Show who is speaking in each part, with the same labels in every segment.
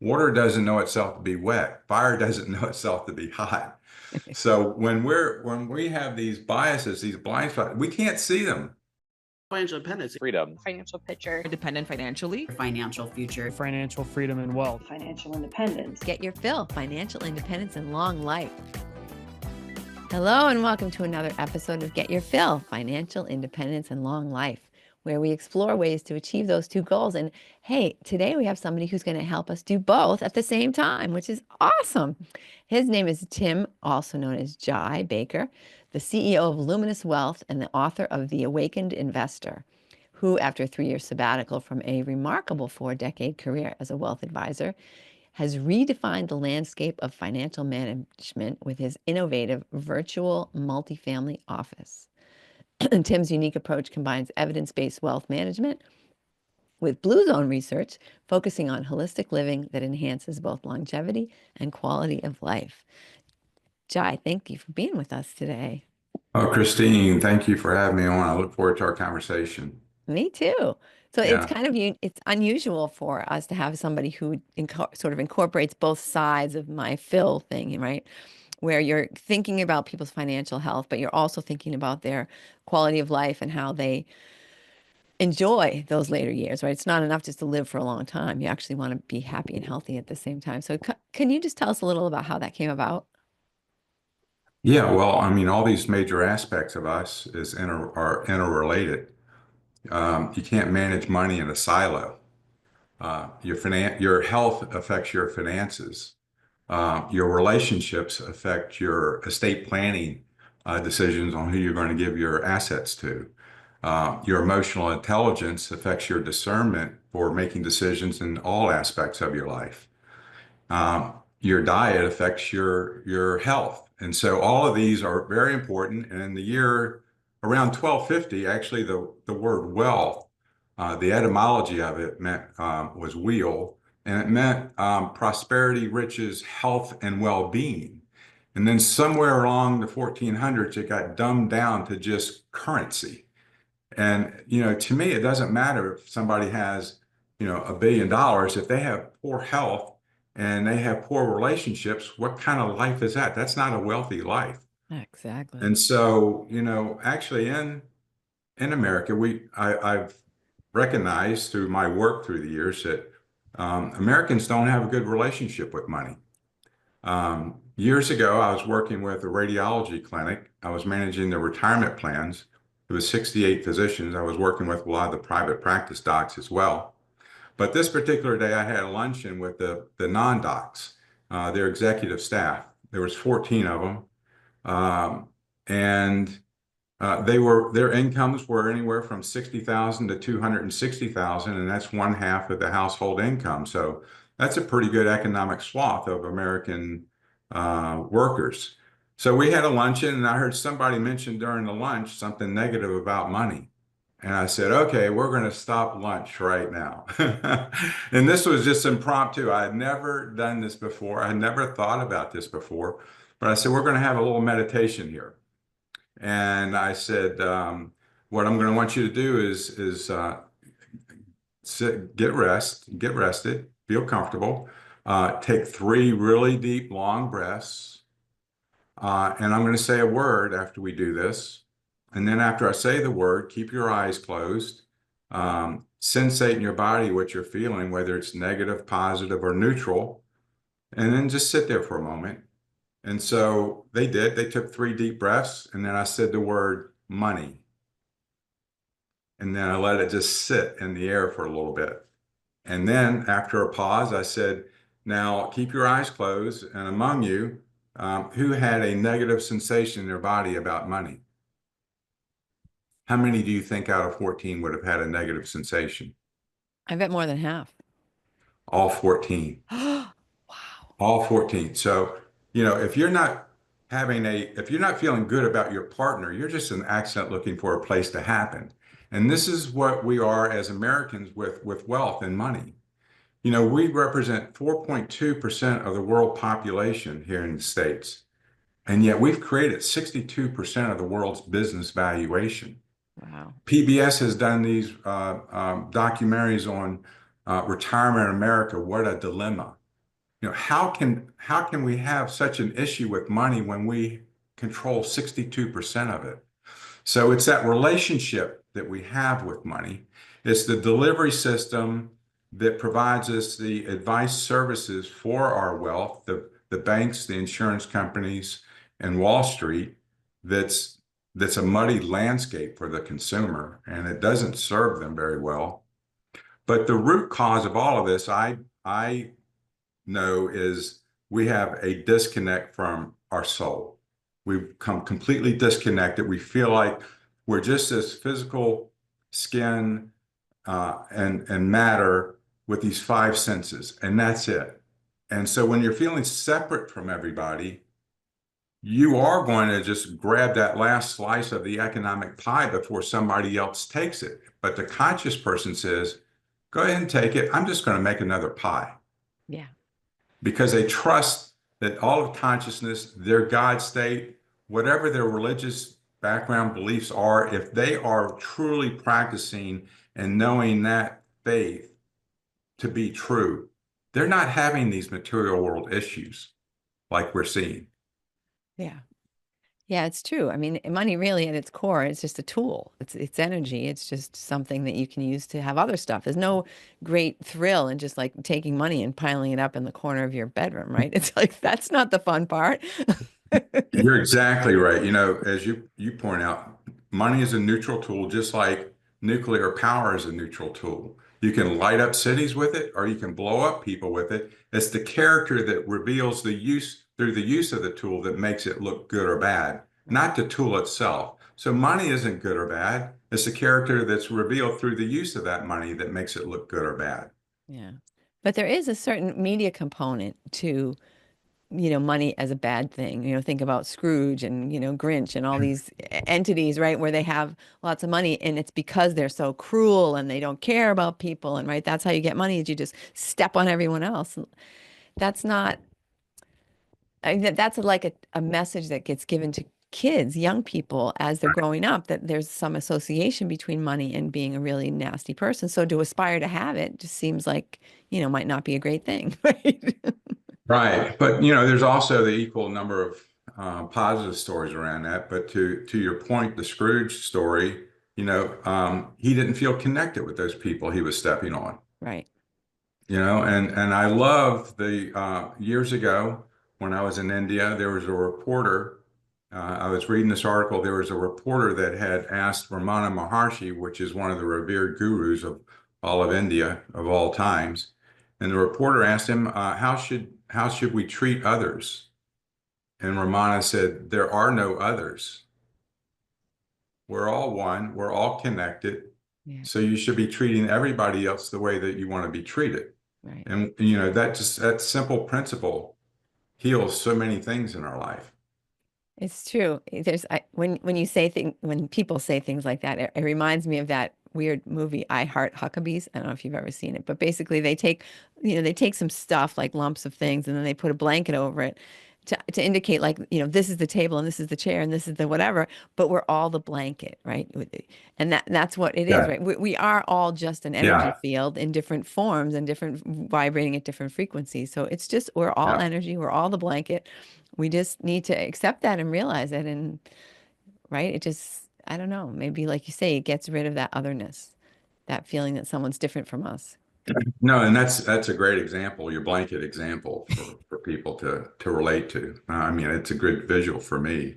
Speaker 1: Water doesn't know itself to be wet. Fire doesn't know itself to be hot. So when we have these biases, these blind spots, we can't see them.
Speaker 2: Financial independence,
Speaker 3: freedom,
Speaker 4: financial picture,
Speaker 5: independent financially,
Speaker 6: financial future,
Speaker 7: financial freedom and wealth,
Speaker 8: financial independence.
Speaker 4: Get your fill, financial independence and long life. Hello and welcome to another episode of Get Your Fill, Financial Independence and Long Life, where we explore ways to achieve those two goals. And hey, today we have somebody who's going to help us do both at the same time, which is awesome. His name is Tim, also known as Jai Baker, the CEO of Luminous Wealth and the author of The Awakened Investor, who, after a 3-year sabbatical from a remarkable 4-decade career as a wealth advisor, has redefined the landscape of financial management with his innovative virtual multifamily office. Tim's unique approach combines evidence-based wealth management with Blue Zone research, focusing on holistic living that enhances both longevity and quality of life. Jai, thank you for being with us today.
Speaker 1: Oh, Christine, thank you for having me on. I look forward to our conversation.
Speaker 4: Me too. So
Speaker 1: Yeah.
Speaker 4: it's unusual for us to have somebody who sort of incorporates both sides of my fill thing, right? Where you're thinking about people's financial health, but you're also thinking about their quality of life and how they enjoy those later years, right? It's not enough just to live for a long time. You actually want to be happy and healthy at the same time. So can you just tell us a little about how that came about?
Speaker 1: Yeah, well, I mean, all these major aspects of us are interrelated. You can't manage money in a silo. Your health affects your finances. Your relationships affect your estate planning decisions on who you're going to give your assets to. Your emotional intelligence affects your discernment for making decisions in all aspects of your life. Your diet affects your health. And so all of these are very important. And in the year around 1250, actually the word wealth, the etymology of it was wheel, and it meant prosperity, riches, health, and well-being. And then somewhere along the 1400s, it got dumbed down to just currency. And, to me, it doesn't matter if somebody has, $1 billion, if they have poor health and they have poor relationships, what kind of life is that? That's not a wealthy life.
Speaker 4: Exactly.
Speaker 1: And so, actually in America, I've recognized through my work through the years that Americans don't have a good relationship with money. Years ago, I was working with a radiology clinic. I was managing the retirement plans. It was 68 physicians. I was working with a lot of the private practice docs as well. But this particular day, I had a luncheon with the non-docs, their executive staff. There was 14 of them. And their incomes were anywhere from 60,000 to 260,000, and that's one half of the household income. So that's a pretty good economic swath of American workers. So we had a luncheon, and I heard somebody mention during the lunch something negative about money. And I said, okay, we're going to stop lunch right now. And this was just impromptu. I had never done this before. I had never thought about this before. But I said, we're going to have a little meditation here. And I said, what I'm going to want you to do is sit, get rested, feel comfortable, take 3 really deep, long breaths. And I'm going to say a word after we do this. And then after I say the word, keep your eyes closed, sensate in your body what you're feeling, whether it's negative, positive, or neutral, and then just sit there for a moment. And so they did. They took 3 deep breaths, and then I said the word money. And then I let it just sit in the air for a little bit. And then after a pause, I said, now keep your eyes closed. And among you, who had a negative sensation in their body about money? How many do you think out of 14 would have had a negative sensation?
Speaker 4: I bet more than half.
Speaker 1: All 14.
Speaker 4: Wow.
Speaker 1: All 14. So, if you're not feeling good about your partner, you're just an accident looking for a place to happen. And this is what we are as Americans with wealth and money. We represent 4.2% of the world population here in the States. And yet we've created 62% of the world's business valuation.
Speaker 4: Wow.
Speaker 1: PBS has done these documentaries on retirement in America. What a dilemma. how can we have such an issue with money when we control 62% of it? So it's that relationship that we have with money. It's the delivery system that provides us the advice services for our wealth, the banks, the insurance companies, and Wall Street. That's a muddy landscape for the consumer, and it doesn't serve them very well. But the root cause of all of this, I know, is we have a disconnect from our soul. We've become completely disconnected. We feel like we're just this physical skin and matter with these five senses, and that's it. And so when you're feeling separate from everybody, you are going to just grab that last slice of the economic pie before somebody else takes it. But the conscious person says, go ahead and take it. I'm just going to make another pie,
Speaker 4: Yeah.
Speaker 1: because they trust that all of consciousness, their God state, whatever their religious background beliefs are, if they are truly practicing and knowing that faith to be true, they're not having these material world issues like we're seeing.
Speaker 4: Yeah. Yeah, it's true. I mean, money really at its core is just a tool. It's energy. It's just something that you can use to have other stuff. There's no great thrill in just like taking money and piling it up in the corner of your bedroom, right? It's like that's not the fun part.
Speaker 1: You're exactly right. As you point out, money is a neutral tool, just like nuclear power is a neutral tool. You can light up cities with it, or you can blow up people with it. It's the character that reveals the use through the use of the tool that makes it look good or bad,
Speaker 4: Right.
Speaker 1: not the tool itself. So money isn't good or bad. It's the character that's revealed through the use of that money that makes it look good or bad.
Speaker 4: Yeah. But there is a certain media component to money as a bad thing. Think about Scrooge and, Grinch and all these entities, right, where they have lots of money and it's because they're so cruel and they don't care about people. And right, that's how you get money is you just step on everyone else. That's not, that's like a message that gets given to kids, young people as they're growing up, that there's some association between money and being a really nasty person. So to aspire to have it just seems like, might not be a great thing, right?
Speaker 1: Right. But there's also the equal number of positive stories around that. But to your point, the Scrooge story, he didn't feel connected with those people he was stepping on.
Speaker 4: Right.
Speaker 1: And I love the years ago when I was in India, there was a reporter. I was reading this article. There was a reporter that had asked Ramana Maharshi, which is one of the revered gurus of all of India of all times, and the reporter asked him, how should we treat others? And Ramana said, there are no others. We're all one. We're all connected.
Speaker 4: Yeah.
Speaker 1: So you should be treating everybody else the way that you want to be treated.
Speaker 4: Right.
Speaker 1: And that simple principle heals so many things in our life.
Speaker 4: It's true. When people say things like that, it reminds me of that weird movie I Heart Huckabees. I don't know if you've ever seen it, but basically they take some stuff like lumps of things and then they put a blanket over it to indicate like, this is the table and this is the chair and this is the whatever, but we're all the blanket, right? And that's what it is,
Speaker 1: Yeah.
Speaker 4: right? We are all just an energy
Speaker 1: Yeah.
Speaker 4: field in different forms and different vibrating at different frequencies. So it's just, we're all
Speaker 1: Yeah.
Speaker 4: energy, we're all the blanket. We just need to accept that and realize it. And right, it just, I don't know, maybe like you say, it gets rid of that otherness, that feeling that someone's different from us.
Speaker 1: No, and that's a great example, your blanket example for people to relate to. I mean, it's a good visual for me.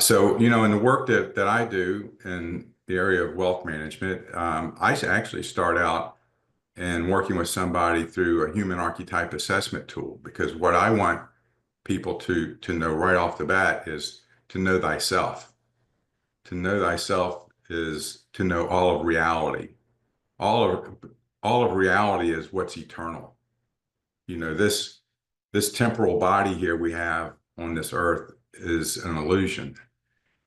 Speaker 1: So, in the work that I do in the area of wealth management, I actually start out in working with somebody through a human archetype assessment tool, because what I want people to know right off the bat is to know thyself. To know thyself is to know all of reality. All of all of reality is what's eternal. This temporal body here we have on this earth is an illusion.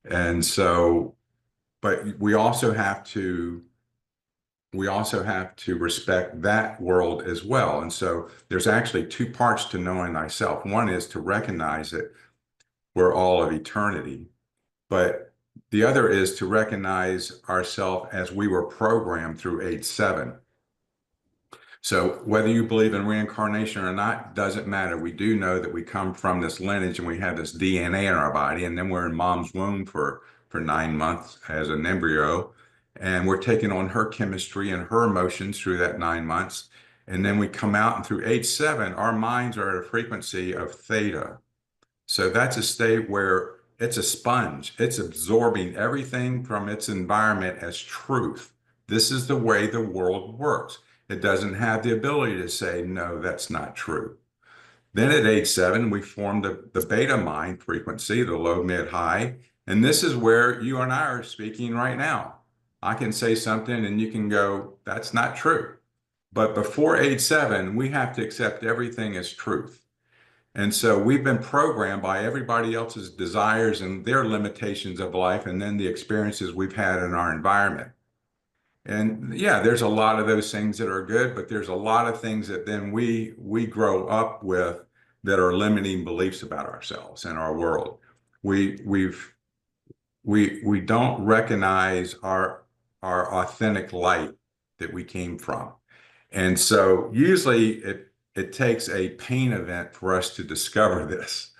Speaker 1: And so, but we also have to respect that world as well. And so there's actually two parts to knowing thyself. One is to recognize that we're all of eternity, but the other is to recognize ourselves as we were programmed through age 7. So whether you believe in reincarnation or not doesn't matter. We do know that we come from this lineage and we have this DNA in our body, and then we're in mom's womb for 9 months as an embryo, and we're taking on her chemistry and her emotions through that 9 months. And then we come out, and through age 7, our minds are at a frequency of theta. So that's a state where it's a sponge. It's absorbing everything from its environment as truth. This is the way the world works. It doesn't have the ability to say, no, that's not true. Then at age 7, we form the beta mind frequency, the low, mid, high. And this is where you and I are speaking right now. I can say something and you can go, that's not true. But before age 7, we have to accept everything as truth. And so we've been programmed by everybody else's desires and their limitations of life, and then the experiences we've had in our environment. And yeah, there's a lot of those things that are good, but there's a lot of things that then we grow up with that are limiting beliefs about ourselves and our world. We don't recognize our authentic light that we came from. And so usually it takes a pain event for us to discover this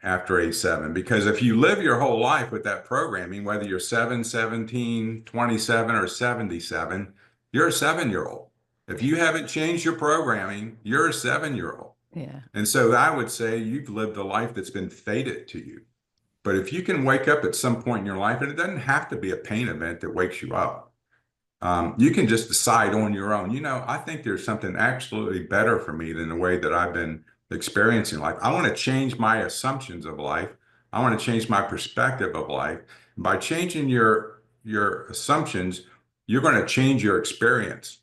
Speaker 1: after age 7. Because if you live your whole life with that programming, whether you're 7, 17, 27, or 77, you're a 7-year-old. If you haven't changed your programming, you're a 7-year-old.
Speaker 4: Yeah.
Speaker 1: And so I would say you've lived a life that's been fated to you. But if you can wake up at some point in your life, and it doesn't have to be a pain event that wakes you up, you can just decide on your own, I think there's something absolutely better for me than the way that I've been experiencing life. I want to change my assumptions of life. I want to change my perspective of life. By changing your assumptions, you're going to change your experience.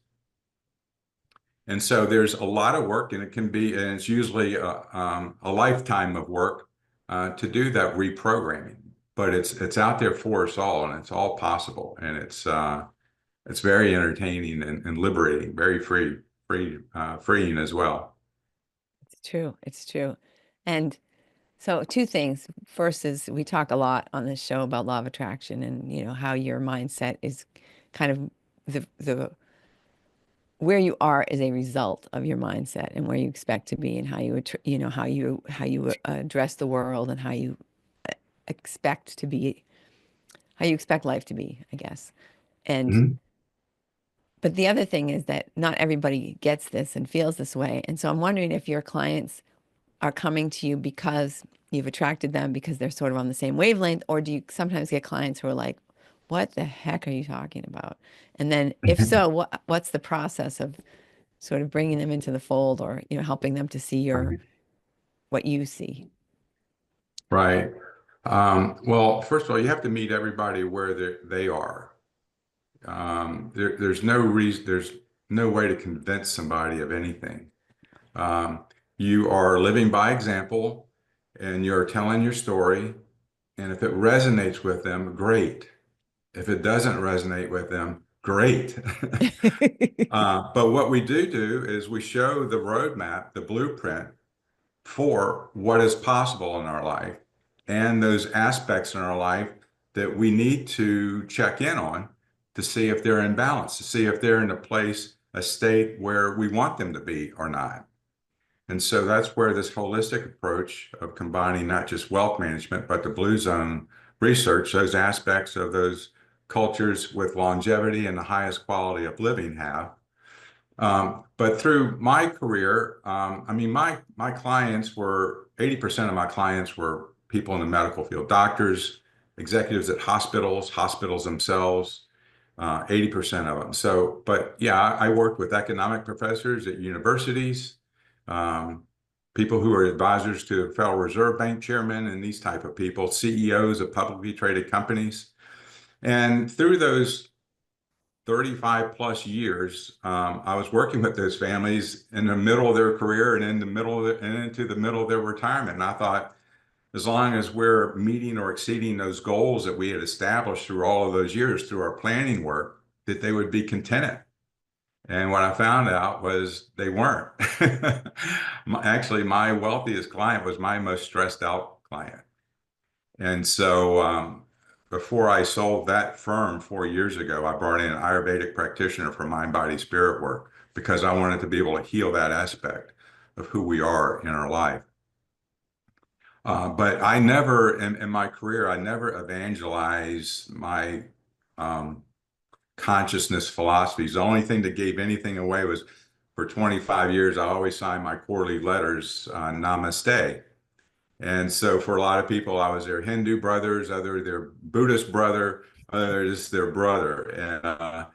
Speaker 1: And so there's a lot of work, and it's usually a lifetime of work to do that reprogramming. But it's out there for us all, and it's all possible, and it's very entertaining and liberating, very freeing as well.
Speaker 4: It's true. It's true. And so two things. First is we talk a lot on this show about law of attraction and how your mindset is kind of the where you are is a result of your mindset and where you expect to be and how you address the world and how you expect to be, how you expect life to be, I guess. And
Speaker 1: Mhm.
Speaker 4: but the other thing is that not everybody gets this and feels this way. And so I'm wondering if your clients are coming to you because you've attracted them because they're sort of on the same wavelength, or do you sometimes get clients who are like, what the heck are you talking about? And then if so, what's the process of sort of bringing them into the fold, or helping them to see what you see?
Speaker 1: Right. Well, first of all, you have to meet everybody where they are. There's no reason, there's no way to convince somebody of anything. Um, you are living by example, and you're telling your story. And if it resonates with them, great. If it doesn't resonate with them, great. But what we do is we show the roadmap, the blueprint for what is possible in our life and those aspects in our life that we need to check in on to see if they're in balance, to see if they're in a state where we want them to be or not. And so that's where this holistic approach of combining not just wealth management, but the Blue Zone research, those aspects of those cultures with longevity and the highest quality of living have. But through my career, I mean, my clients were 80% of my clients were people in the medical field, doctors, executives at hospitals themselves, 80% of them. So, but yeah, I worked with economic professors at universities, um, people who are advisors to Federal Reserve Bank chairmen and these type of people, CEOs of publicly traded companies. And through those 35 plus years, I was working with those families in the middle of their career and in the middle of and into the middle of their retirement. And I thought, as long as we're meeting or exceeding those goals that we had established through all of those years through our planning work, that they would be contented. And what I found out was they weren't. Actually, my wealthiest client was my most stressed out client. And so, before I sold that firm 4 years ago, I brought in an Ayurvedic practitioner for mind, body, spirit work because I wanted to be able to heal that aspect of who we are in our life. But I never, in my career, I never evangelized my um, consciousness philosophies. The only thing that gave anything away was for 25 years, I always signed my quarterly letters, Namaste. And so for a lot of people, I was their Hindu brothers, other their Buddhist brother, other just their brother.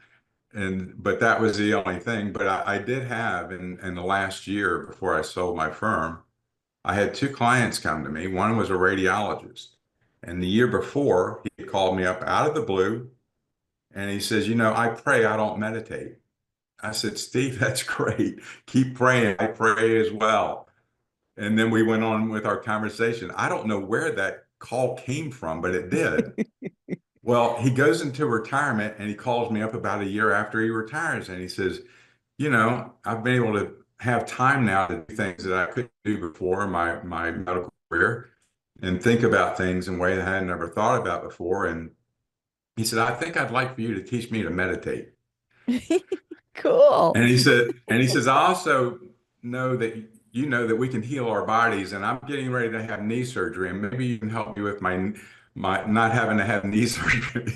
Speaker 1: And but that was the only thing. But I did have in the last year before I sold my firm, I had two clients come to me. One was a radiologist. And the year before, he called me up out of the blue and he says, I pray, I don't meditate. I said, Steve, that's great. Keep praying. I pray as well. And then we went on with our conversation. I don't know where that call came from, but it did. Well, he goes into retirement and he calls me up about a year after he retires and he says, I've been able to have time now to do things that I couldn't do before in my medical career and think about things in a way that I had never thought about before. And he said, I think I'd like for you to teach me to meditate.
Speaker 4: Cool.
Speaker 1: And he says, I also know that that we can heal our bodies, and I'm getting ready to have knee surgery, and maybe you can help me with my not having to have knee surgery.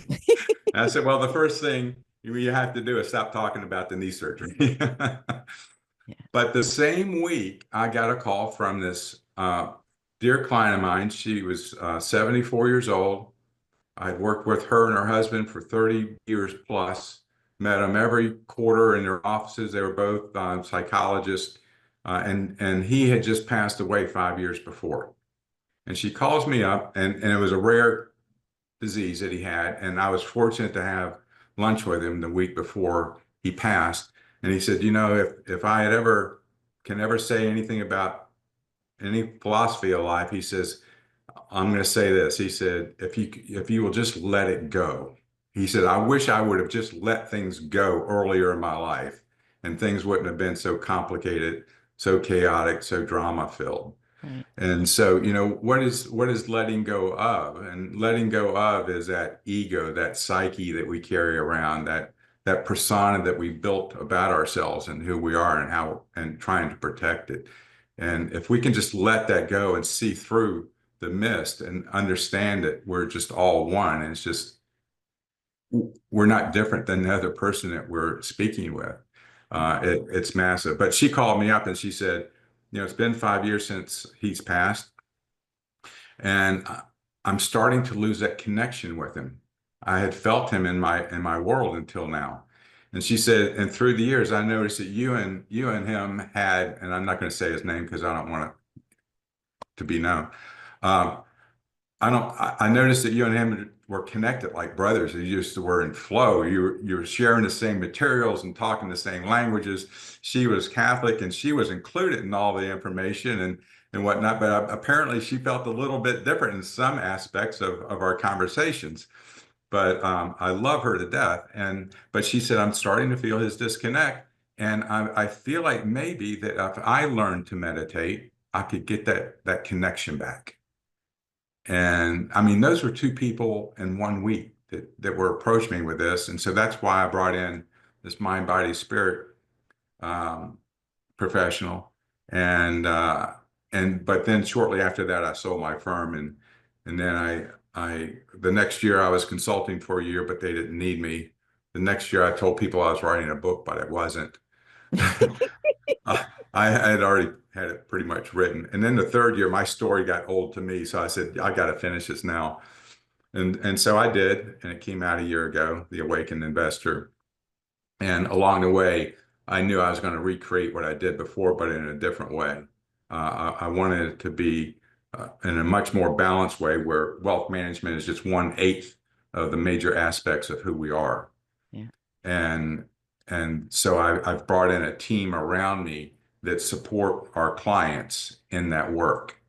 Speaker 1: And I said, well, the first thing you have to do is stop talking about the knee surgery.
Speaker 4: Yeah.
Speaker 1: But the same week, I got a call from this dear client of mine. She was 74 years old. I'd worked with her and her husband for 30 years plus, met them every quarter in their offices. They were both psychologists, and he had just passed away 5 years before. And she calls me up, and it was a rare disease that he had. And I was fortunate to have lunch with him the week before he passed. And he said, if I had can ever say anything about any philosophy of life, he says, I'm going to say this. He said, if you will just let it go. He said, I wish I would have just let things go earlier in my life and things wouldn't have been so complicated, so chaotic, so drama filled.
Speaker 4: Right.
Speaker 1: And so, what is letting go of? And letting go of is that ego, that psyche that we carry around, that persona that we built about ourselves and who we are and trying to protect it. And if we can just let that go and see through the mist and understand that we're just all one, and it's just we're not different than the other person that we're speaking with. It's massive. But she called me up and she said, it's been 5 years since he's passed, and I'm starting to lose that connection with him. I had felt him in my world until now. And she said, and through the years, I noticed that you and him had, and I'm not going to say his name because I don't want it to be known. Um, I noticed that you and him were connected like brothers. You just were in flow. You were sharing the same materials and talking the same languages. She was Catholic and she was included in all the information and whatnot. But apparently she felt a little bit different in some aspects of our conversations. But I love her to death. But she said, I'm starting to feel his disconnect. And I feel like maybe that if I learned to meditate, I could get that connection back. And I mean, those were two people in 1 week that were approached me with this. And so that's why I brought in this mind, body, spirit um, professional. But then shortly after that, I sold my firm. And then the next year I was consulting for a year, but they didn't need me. The next year I told people I was writing a book, but it wasn't. I had already had it pretty much written. And then the third year, my story got old to me. So I said, I got to finish this now. And so I did. And it came out a year ago, The Awakened Investor. And along the way, I knew I was going to recreate what I did before, but in a different way. I wanted it to be in a much more balanced way where wealth management is just 1/8 of the major aspects of who we are.
Speaker 4: Yeah.
Speaker 1: And so I've brought in a team around me that support our clients in that work.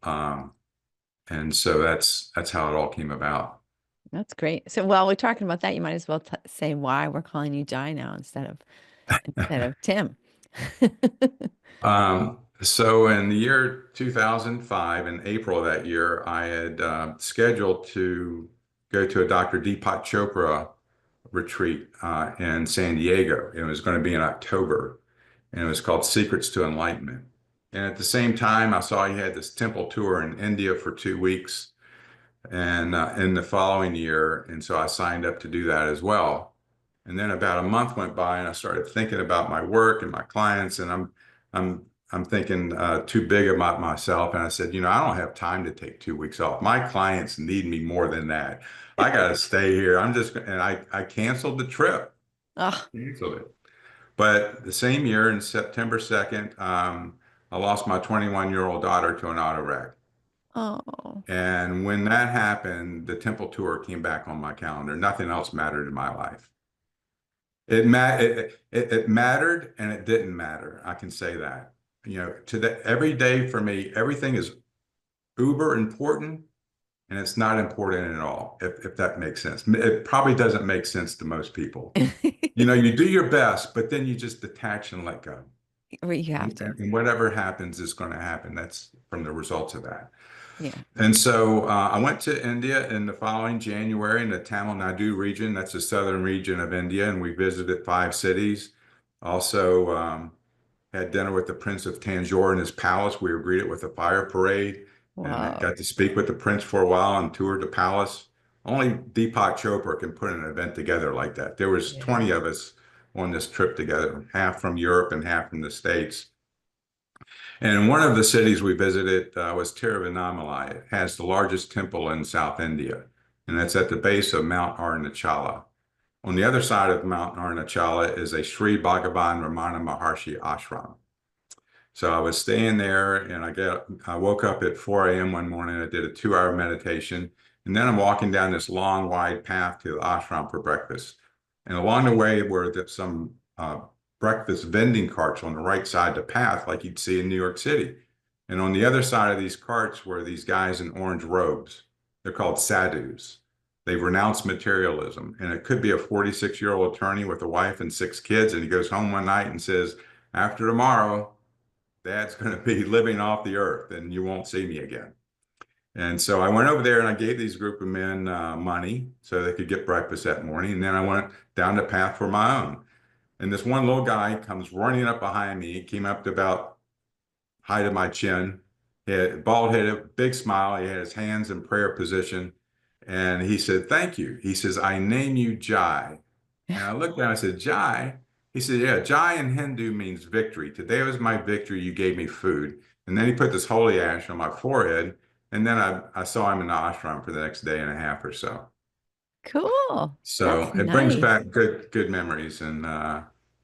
Speaker 1: And so that's how it all came about.
Speaker 4: That's great. So while we're talking about that, you might as well say why we're calling you Jai now instead of Tim.
Speaker 1: So in the year 2005, in April of that year, I had scheduled to go to a Dr. Deepak Chopra retreat in San Diego. It was going to be in October, and it was called Secrets to Enlightenment. And at the same time, I saw he had this temple tour in India for 2 weeks, and in the following year, and so I signed up to do that as well. And then about a month went by, and I started thinking about my work and my clients, and I'm thinking too big about myself. And I said, I don't have time to take 2 weeks off. My clients need me more than that. I got to stay here. And I canceled the trip,
Speaker 4: Oh,
Speaker 1: canceled it. But the same year, in September 2nd, I lost my 21-year-old daughter to an auto wreck.
Speaker 4: oh.
Speaker 1: And when that happened, the temple tour came back on my calendar. Nothing else mattered in my life. It mattered and it didn't matter. I can say that. Every day for me, everything is uber important and it's not important at all, if that makes sense. It probably doesn't make sense to most people. You do your best, but then you just detach and let go.
Speaker 4: You have to.
Speaker 1: And whatever happens is going to happen. That's from the results of that.
Speaker 4: Yeah.
Speaker 1: And so I went to India in the following January in the Tamil Nadu region. That's the southern region of India. And we visited 5 cities. Also had dinner with the Prince of Tanjore in his palace. We were greeted with a fire parade and I
Speaker 4: Wow.
Speaker 1: got to speak with the prince for a while and toured the palace. Only Deepak Chopra can put an event together like that. There was
Speaker 4: Yeah.
Speaker 1: 20 of us on this trip together, half from Europe and half from the States. And one of the cities we visited was Tiruvannamalai. It has the largest temple in South India, and that's at the base of Mount Arunachala. On the other side of Mount Arunachala is a Sri Bhagavan Ramana Maharshi ashram. So I was staying there, and I woke up at 4 a.m. one morning. I did a 2-hour meditation, and then I'm walking down this long, wide path to the ashram for breakfast. And along the way were some breakfast vending carts on the right side of the path, like you'd see in New York City. And on the other side of these carts were these guys in orange robes. They're called sadhus. They've renounced materialism. And it could be a 46-year-old attorney with a wife and 6 kids. And he goes home one night and says, after tomorrow, Dad's going to be living off the earth and you won't see me again. And so I went over there and I gave these group of men money so they could get breakfast that morning. And then I went down the path for my own. And this one little guy comes running up behind me. He came up to about height of my chin. He had bald headed, big smile. He had his hands in prayer position. And he said, thank you. He says, I name you Jai. And I looked down and I said, Jai? He said, yeah, Jai in Hindu means victory. Today was my victory. You gave me food. And then he put this holy ash on my forehead. And then I saw him in the ashram for the next day and a half or so.
Speaker 4: Cool.
Speaker 1: So
Speaker 4: That's
Speaker 1: it brings
Speaker 4: nice.
Speaker 1: back good memories. And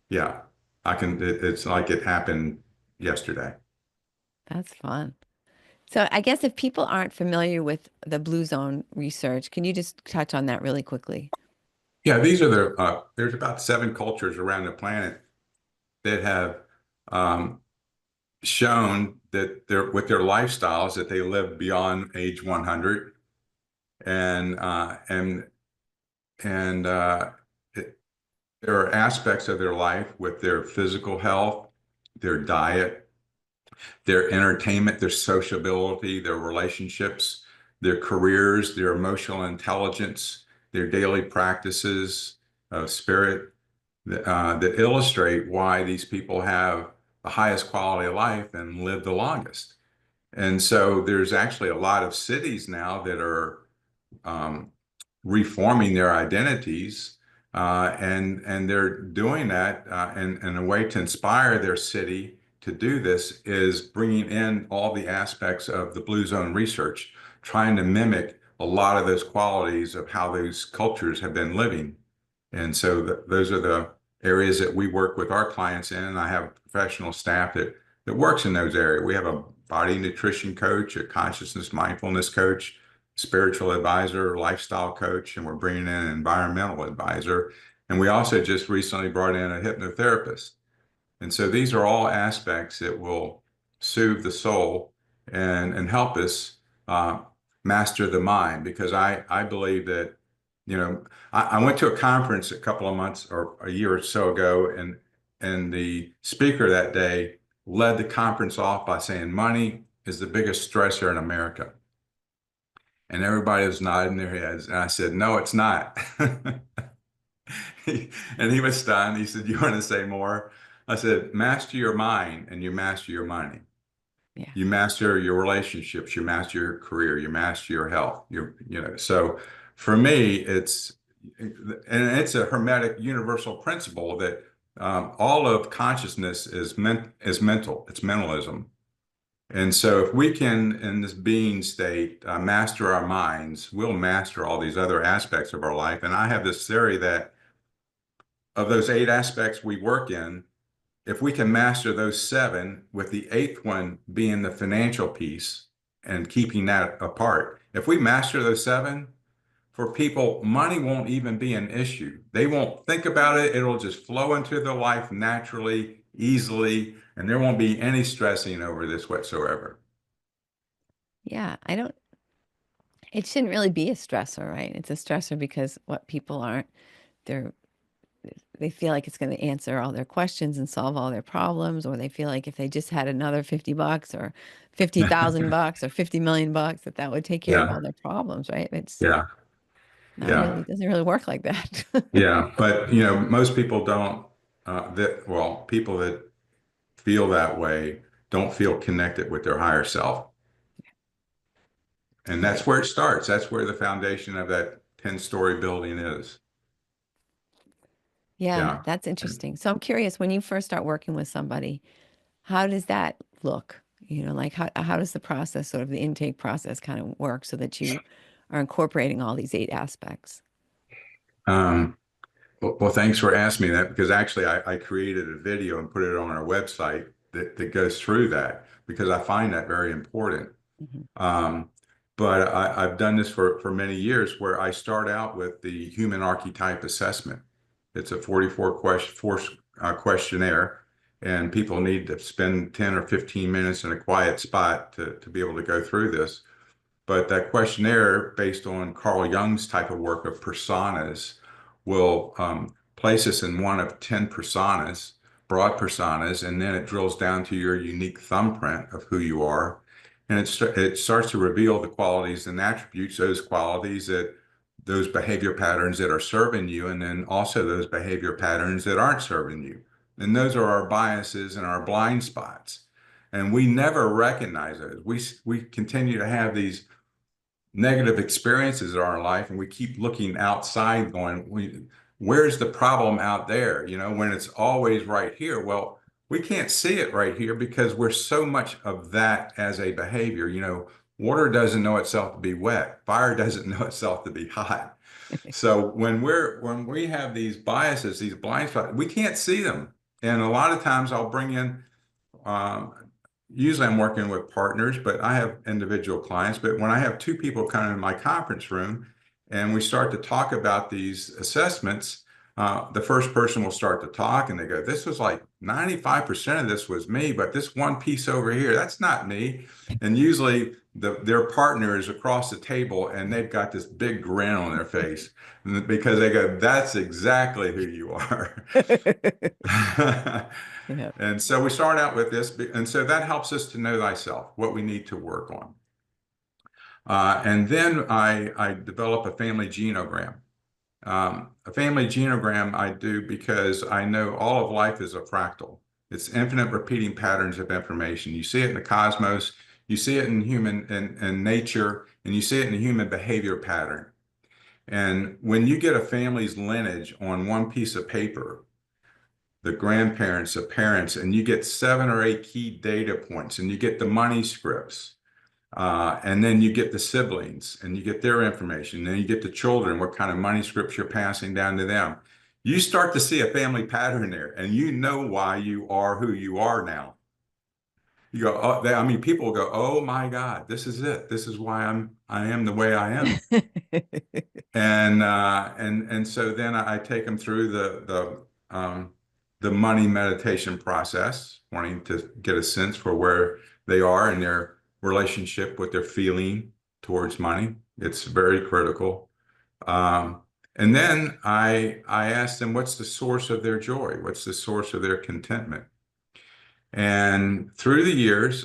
Speaker 1: yeah, it's like it happened yesterday.
Speaker 4: That's fun. So I guess if people aren't familiar with the Blue Zone research, can you just touch on that really quickly?
Speaker 1: Yeah, there's about 7 cultures around the planet that have um, shown that with their lifestyles that they live beyond age 100 and uh, and and there are aspects of their life with their physical health, their diet, their entertainment, their sociability, their relationships, their careers, their emotional intelligence, their daily practices of spirit that illustrate why these people have the highest quality of life and live the longest. And so there's actually a lot of cities now that are um, reforming their identities, and they're doing that, and a way to inspire their city to do this is bringing in all the aspects of the Blue Zone research, trying to mimic a lot of those qualities of how those cultures have been living. And so those are the areas that we work with our clients in. And I have a professional staff that works in those areas. We have a body nutrition coach, a consciousness mindfulness coach, spiritual advisor, lifestyle coach, and we're bringing in an environmental advisor. And we also just recently brought in a hypnotherapist. And so these are all aspects that will soothe the soul and help us uh, master the mind. Because I believe that, I went to a conference a couple of months or a year or so ago, and the speaker that day led the conference off by saying money is the biggest stressor in America. And everybody was nodding their heads. And I said, no, it's not. And he was stunned. He said, you want to say more? I said, master your mind and you master your money.
Speaker 4: Yeah.
Speaker 1: You master your relationships, you master your career, you master your health. So for me, it's a hermetic universal principle that all of consciousness is mental. It's mentalism. And so if we can, in this being state, master our minds, we'll master all these other aspects of our life. And I have this theory that of those 8 aspects we work in, if we can master those 7, with the 8th one being the financial piece and keeping that apart, if we master those 7, for people, money won't even be an issue. They won't think about it. It'll just flow into their life naturally, easily, and there won't be any stressing over this whatsoever.
Speaker 4: Yeah. It shouldn't really be a stressor, right? It's a stressor because what people aren't, they're, they feel like it's going to answer all their questions and solve all their problems, or they feel like if they just had another $50 or $50,000 or 50 million bucks, that would take care of
Speaker 1: Yeah,
Speaker 4: all their problems, right? It's
Speaker 1: yeah,
Speaker 4: not really,
Speaker 1: yeah,
Speaker 4: it doesn't really work like that.
Speaker 1: yeah. But most people don't. People that feel that way don't feel connected with their higher self. And
Speaker 4: Right.
Speaker 1: that's where it starts. That's where the foundation of that 10-story building is.
Speaker 4: Yeah,
Speaker 1: Yeah.
Speaker 4: that's interesting. So I'm curious, when you first start working with somebody, how does that look? Like how does the process, sort of the intake process kind of work so that you are incorporating all these 8 aspects?
Speaker 1: Um, well, thanks for asking me that, because actually I created a video and put it on our website that goes through that, because I find that very important.
Speaker 4: Mhm.
Speaker 1: Um, but I've done this for many years, where I start out with the human archetype assessment. It's a 44 questionnaire, and people need to spend 10 or 15 minutes in a quiet spot to be able to go through this. But that questionnaire, based on Carl Jung's type of work of personas, will place us in one of 10 personas, broad personas, and then it drills down to your unique thumbprint of who you are. And it starts to reveal the qualities and attributes, those qualities, those behavior patterns that are serving you, and then also those behavior patterns that aren't serving you. And those are our biases and our blind spots. And we never recognize those. We continue to have these negative experiences in our life, and we keep looking outside going, where's the problem out there, when it's always right here. Well, we can't see it right here because we're so much of that as a behavior. Water doesn't know itself to be wet, fire doesn't know itself to be hot. So when we have these biases, these blind spots, we can't see them. And a lot of times I'll bring in, um, usually I'm working with partners, but I have individual clients. But when I have 2 people come in my conference room and we start to talk about these assessments, the first person will start to talk and they go, this was like 95% of this was me, but this one piece over here, that's not me. And usually their partner is across the table and they've got this big grin on their face because they go, that's exactly who you are.
Speaker 4: Yeah.
Speaker 1: And so we start out with this, and so that helps us to know thyself, what we need to work on. And then I develop a family genogram. A family genogram I do because I know all of life is a fractal. It's infinite repeating patterns of information. You see it in the cosmos, you see it in in nature, and you see it in the human behavior pattern. And when you get a family's lineage on one piece of paper, the grandparents, the parents, and you get 7 or 8 key data points, and you get the money scripts, and then you get the siblings, and you get their information, then you get the children, what kind of money scripts you're passing down to them. You start to see a family pattern there, and you know why you are who you are now. You go, oh, people go, oh my God, this is it. This is why I am the way I am. And so then I take them through the money meditation process, wanting to get a sense for where they are in their relationship, what they're feeling towards money. It's very critical. Um, and then I ask them, what's the source of their joy? What's the source of their contentment? And through the years,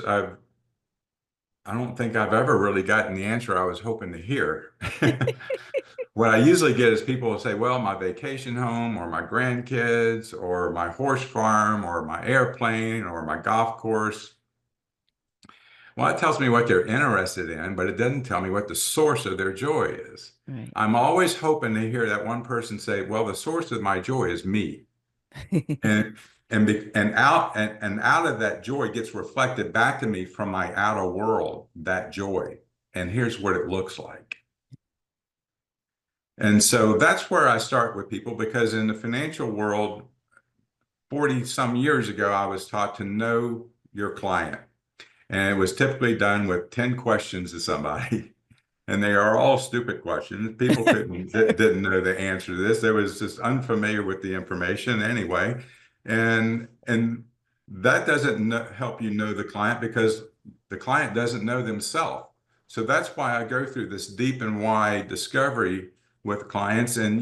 Speaker 1: I don't think I've ever really gotten the answer I was hoping to hear. What I usually get is people will say, well, my vacation home or my grandkids or my horse farm or my airplane or my golf course. Well, it tells me what they're interested in, but it doesn't tell me what the source of their joy is.
Speaker 4: Right.
Speaker 1: I'm always hoping to hear that one person say, well, the source of my joy is me. And and out of that joy gets reflected back to me from my outer world, that joy. And here's what it looks like. And so that's where I start with people because in the financial world, 40 some years ago, I was taught to know your client. And it was typically done with 10 questions to somebody. And they are all stupid questions. People didn't know the answer to this. They was just unfamiliar with the information anyway. And that doesn't help you know the client because the client doesn't know themselves. So that's why I go through this deep and wide discovery with clients. And,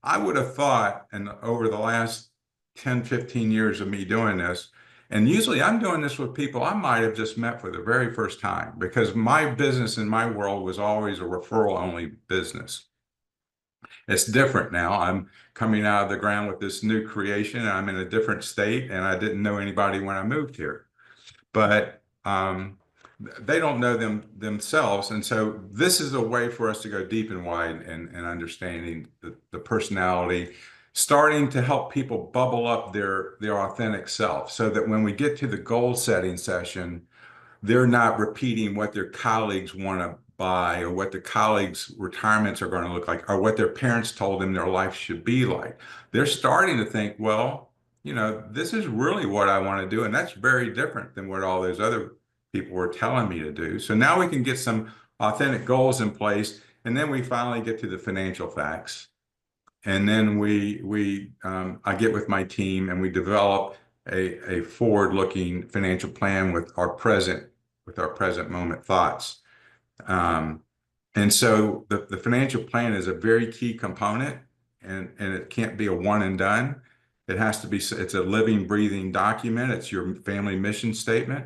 Speaker 1: I would have thought, and over the last 10, 15 years of me doing this, and usually I'm doing this with people I might have just met for the very first time because my business in my world was always a referral only business. It's different now. I'm coming out of the ground with this new creation. And I'm in a different state and I didn't know anybody when I moved here. But they don't know themselves. And so this is a way for us to go deep and wide in understanding the personality, starting to help people bubble up their authentic self so that when we get to the goal setting session, they're not repeating what their colleagues want to buy or what their colleagues' retirements are going to look like or what their parents told them their life should be like. They're starting to think, well, this is really what I want to do. And that's very different than what all those other people were telling me to do. So now we can get some authentic goals in place. And then we finally get to the financial facts. And then I get with my team and we develop a forward-looking financial plan with our present moment thoughts. Um, and so the financial plan is a very key component and it can't be a one and done. It's a living, breathing document. It's your family mission statement.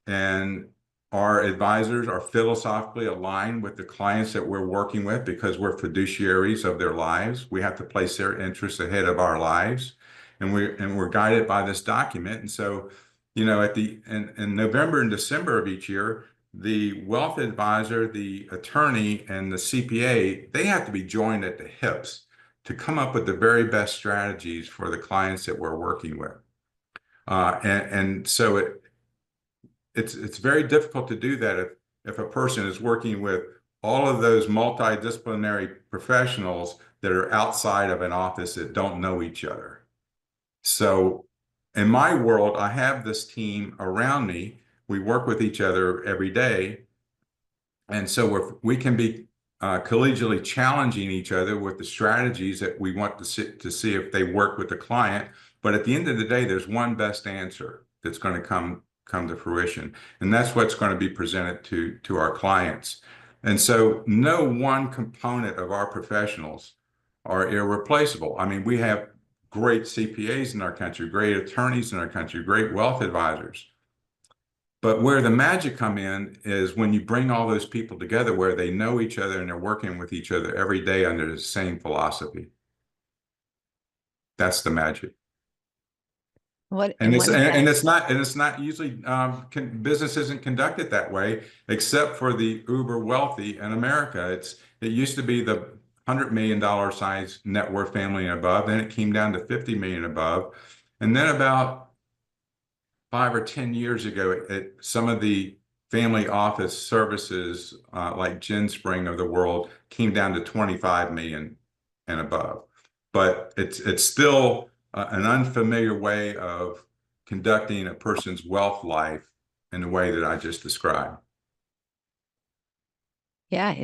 Speaker 1: And our advisors are philosophically aligned with the clients that we're working with because we're fiduciaries of their lives. We have to place their interests ahead of our lives. And we're guided by this document. And so, in November and December of each year, the wealth advisor, the attorney, and the CPA, they have to be joined at the hips to come up with the very best strategies for the clients that we're working with. And so it's very difficult to do that if a person is working with all of those multidisciplinary professionals that are outside of an office that don't know each other. So in my world, I have this team around me. We work with each other every day. And so we can be collegially challenging each other with the strategies that we want to see if they work with the client. But at the end of the day, there's one best answer that's going to come to fruition. And that's what's going to be presented to our clients. And so no one component of our professionals are irreplaceable. I mean, we have great CPAs in our country, great attorneys in our country, great wealth advisors. But where the magic come in is when you bring all those people together where they know each other and they're working with each other every day under the same philosophy. That's the magic.
Speaker 4: What
Speaker 1: And
Speaker 4: what is that?
Speaker 1: it's not usually business isn't conducted that way, except for the uber wealthy in America. It used to be the $100 million size net worth family and above, then it came down to 50 million above, and then about 5 or 10 years ago, some of the family office services like GenSpring of the world came down to 25 million and above. But it's still an unfamiliar way of conducting a person's wealth life in the way that I just described.
Speaker 4: Yeah,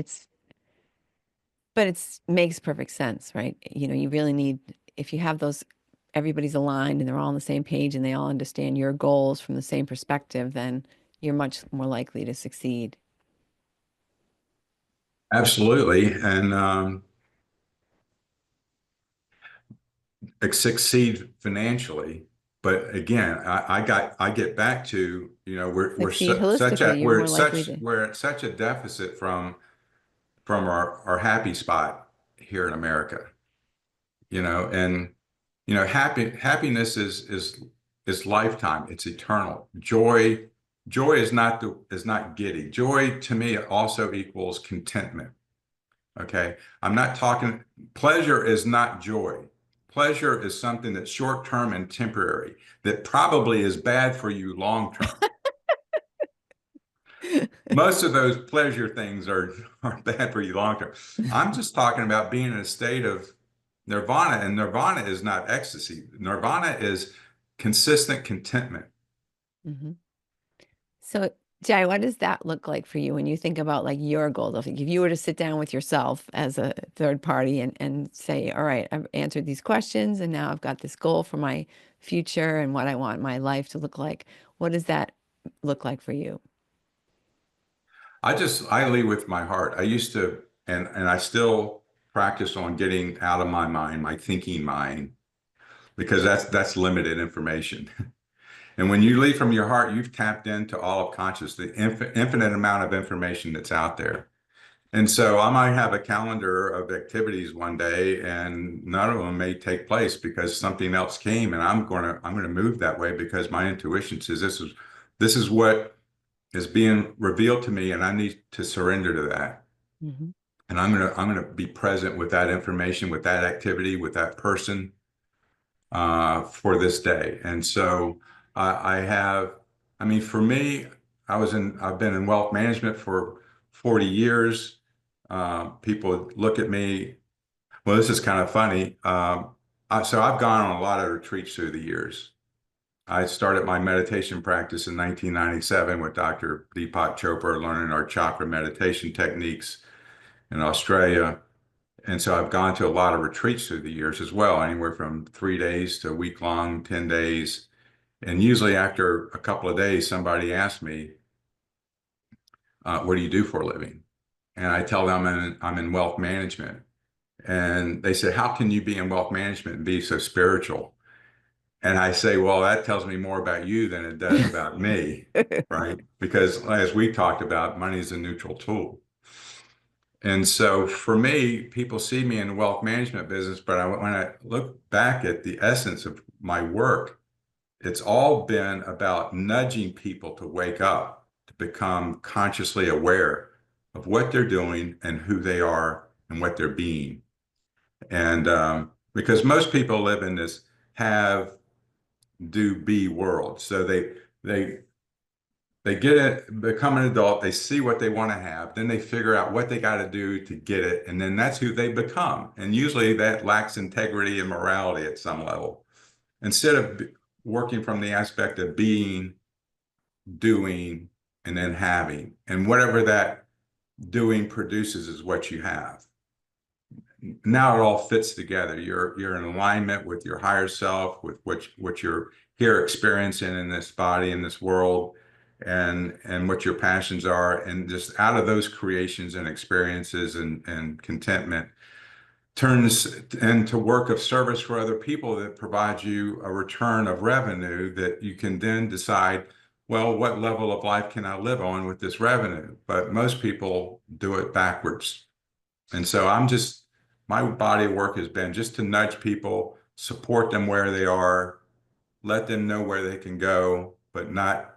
Speaker 4: but it's makes perfect sense, right? You really need, if you have those, everybody's aligned and they're all on the same page and they all understand your goals from the same perspective, then you're much more likely to succeed.
Speaker 1: Absolutely. And succeed financially. but again, I get back to,
Speaker 4: Succeed holistically, you're more likely to.
Speaker 1: we're at such a deficit from our happy spot here in America, and happiness is lifetime. It's eternal. Joy is not giddy. Joy to me also equals contentment. Okay. I'm not talking, pleasure is not joy. Pleasure is something that's short term and temporary, that probably is bad for you long term. Most of those pleasure things are bad for you long term. I'm just talking about being in a state of nirvana, and nirvana is not ecstasy. Nirvana is consistent contentment.
Speaker 4: hmm So, Jai, what does that look like for you when you think about like your goals? If you were to sit down with yourself as a third party and say, all right, I've answered these questions and now I've got this goal for my future and what I want my life to look like. What does that look like for you?
Speaker 1: I lead with my heart. I used to, and I still practice on getting out of my mind, my thinking mind, because that's limited information. And when you lead from your heart, you've tapped into all of conscious, the infinite amount of information that's out there. And so I might have a calendar of activities one day, and none of them may take place because something else came, and I'm gonna move that way because my intuition says this is what is being revealed to me, and I need to surrender to that.
Speaker 4: hmm
Speaker 1: And I'm gonna be present with that information, with that activity, with that person, for this day. And so I have, I mean, for me, I've been in wealth management for 40 years. People look at me, well, this is kind of funny. So I've gone on a lot of retreats through the years. I started my meditation practice in 1997 with Dr. Deepak Chopra, learning our chakra meditation techniques in Australia. And so I've gone to a lot of retreats through the years as well, anywhere from 3 days to a week long, 10 days. And usually after a couple of days, somebody asks me, what do you do for a living? And I tell them I'm in wealth management. And they say, how can you be in wealth management and be so spiritual? And I say, well, that tells me more about you than it does about me, right? Because as we talked about, money is a neutral tool. And so for me, people see me in the wealth management business, but when I look back at the essence of my work, it's all been about nudging people to wake up, to become consciously aware of what they're doing and who they are and what they're being. And because most people live in this have, do, be world. So they they get it, become an adult, they see what they want to have, then they figure out what they got to do to get it, and then that's who they become. And usually that lacks integrity and morality at some level. Instead of working from the aspect of being, doing, and then having, and whatever that doing produces is what you have. Now it all fits together. You're in alignment with your higher self, with what you're here experiencing in this body, in this world, and what your passions are. And just out of those creations and experiences and contentment turns into work of service for other people that provides you a return of revenue that you can then decide, well, what level of life can I live on with this revenue? But most people do it backwards. And so my body of work has been just to nudge people, support them where they are, let them know where they can go, but not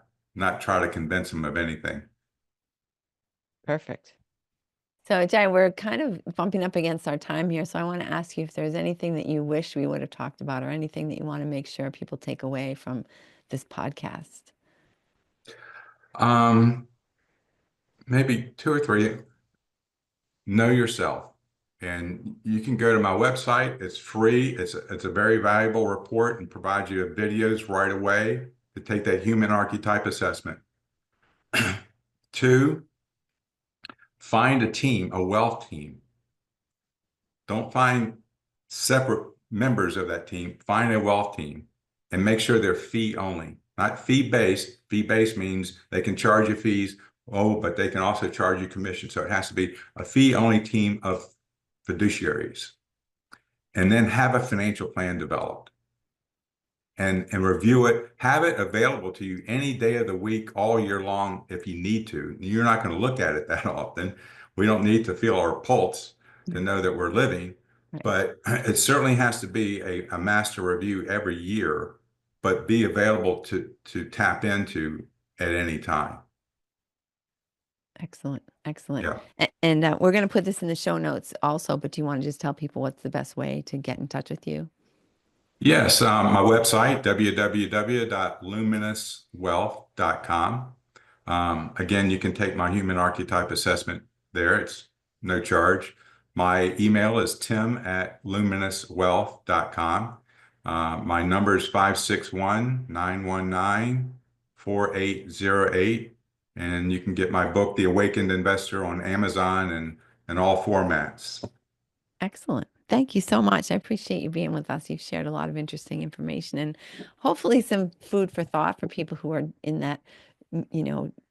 Speaker 1: try to convince them of anything.
Speaker 4: Perfect. So, Jai, we're kind of bumping up against our time here. So I want to ask you if there's anything that you wish we would have talked about or anything that you want to make sure people take away from this podcast.
Speaker 1: Um, Maybe two or three. Know yourself. And you can go to my website. It's free. It's a very valuable report and provides you videos right away to take that human archetype assessment. Two, find a team, a wealth team. Don't find separate members of that team. Find a wealth team and make sure they're fee only, not fee based. Fee based means they can charge you fees. Oh, but they can also charge you commission. So it has to be a fee only team of fiduciaries. And then have a financial plan developed. and review it. Have it available to you any day of the week, all year long, if you need to. You're not going to look at it that often. We don't need to feel our pulse to know that we're living,
Speaker 4: Right.
Speaker 1: but it certainly has to be a master review every year, but be available to tap into at any time.
Speaker 4: Excellent. Excellent.
Speaker 1: Yeah.
Speaker 4: And we're going to put this in the show notes also, but do you want to just tell people what's the best way to get in touch with you?
Speaker 1: Yes, my website, www.luminouswealth.com. Again, you can take my human archetype assessment there. It's no charge. My email is tim@luminouswealth.com. My number is 561-919-4808. And you can get my book, The Awakened Investor, on Amazon and all formats.
Speaker 4: Excellent. Thank you so much. I appreciate you being with us. You've shared a lot of interesting information and hopefully some food for thought for people who are in that,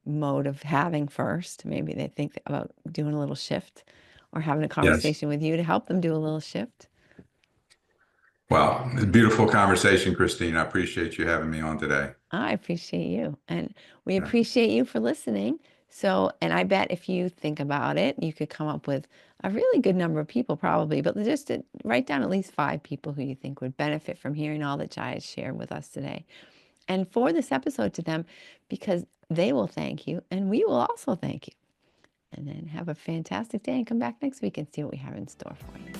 Speaker 4: mode of having first. Maybe they think about doing a little shift or having a
Speaker 1: Yes.
Speaker 4: conversation with you to help them do a little shift.
Speaker 1: Well, beautiful conversation, Christine. I appreciate you having me on today.
Speaker 4: I appreciate you. And we
Speaker 1: Yeah.
Speaker 4: appreciate you for listening. So, and I bet if you think about it, you could come up with a really good number of people probably, but just to write down at least 5 people who you think would benefit from hearing all that Jai has shared with us today. And forward this episode to them because they will thank you and we will also thank you. And then have a fantastic day and come back next week and see what we have in store for you.